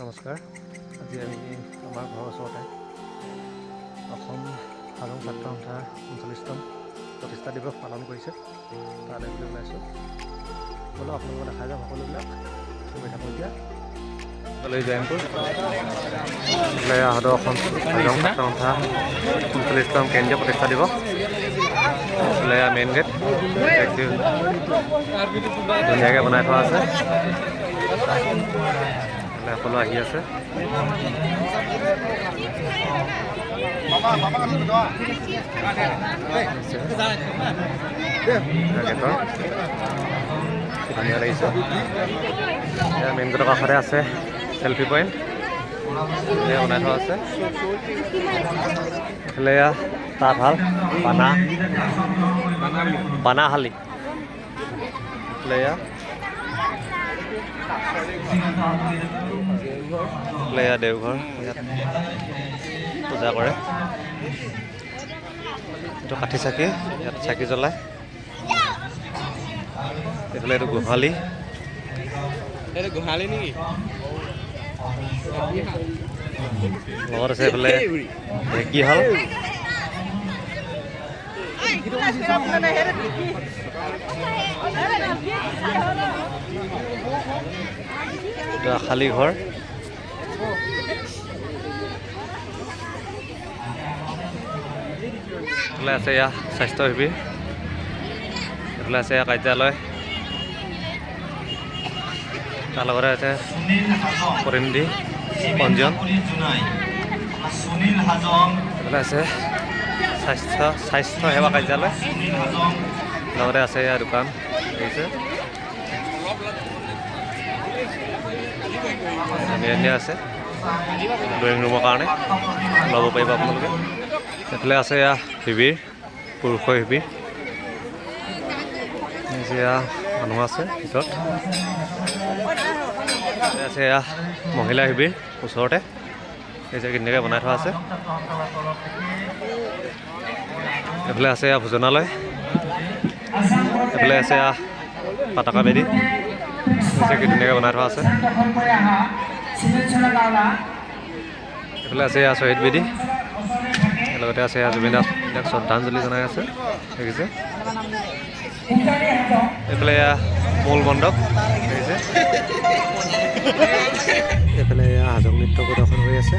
নমস্কাৰ। আজি আমি আমাৰ ঘৰৰ ওচৰতে অসম হাজং ছাত্ৰ সন্থাৰ 39তম প্ৰতিষ্ঠা দিৱস পালন কৰিছে। তালৈ বুলি ওলাইছোঁ। বোলো আপোনালোকক দেখাই যাম সকলোবিলাক। গৈ থাকোঁ এতিয়া জয়ন্তপুৰ আহত অসম হাজং ছাত্ৰ সন্থা 39তম কেন্দ্ৰীয় প্ৰতিষ্ঠা দিৱস। মেইন গেট ধুনীয়াকৈ বনাই থোৱা আছে। সকলো আহি আছে। ধুনীয়া লাগিছে। মেইন গেটৰ কাষতে আছে চেল্ফি পইণ্ট বনাই থোৱা আছে। এইফালে তাঁতশাল বানাশালী দেওঘৰ ইয়াত পূজা কৰে। এইটো কাঠি চাকি, ইয়াত চাকি জ্বলায়। এইফালে এইটো গোহালি নেকি? লগত আছে এইফালে ঢেঁকী হাল। খালী ঘৰ। এইফালে আছে এয়া স্বাস্থ্য শিবিৰ। এইফালে আছে এয়া কাৰ্যালয়। তাৰ লগতে আছে প্ৰতিনিধি পঞ্জীয়ন। এইফালে আছে স্বাস্থ্য সেৱা কাৰ্যালয়। লগতে আছে এয়া দোকান দেখিছে। ধুনীয়া আছে ড্ৰয়িং ৰুমৰ কাৰণে ল'ব পাৰিব আপোনালোকে। এইফালে আছে এয়া শিবিৰ, পুৰুষৰ শিবিৰ। এয়া মানুহ আছে ভিতৰত। আছে এয়া মহিলা শিবিৰ ওচৰতে। এই যে ধুনীয়াকৈ বনাই থোৱা আছে। এইফালে আছে এয়া ভোজনালয়। এইফালে আছে এয়া পাতাকা বেদী। ধুনীয়াকৈ বনাই থোৱা আছে। এইফালে আছে এয়া শ্বহীদ বেদী। লগতে আছে এয়া জুবিন দাক শ্ৰদ্ধাঞ্জলি জনাই আছে দেখিছে। এইফালে এয়া মূল মণ্ডপ দেখিছে। এইফালে এয়া হাজং নৃত্য প্ৰদৰ্শন হৈ আছে।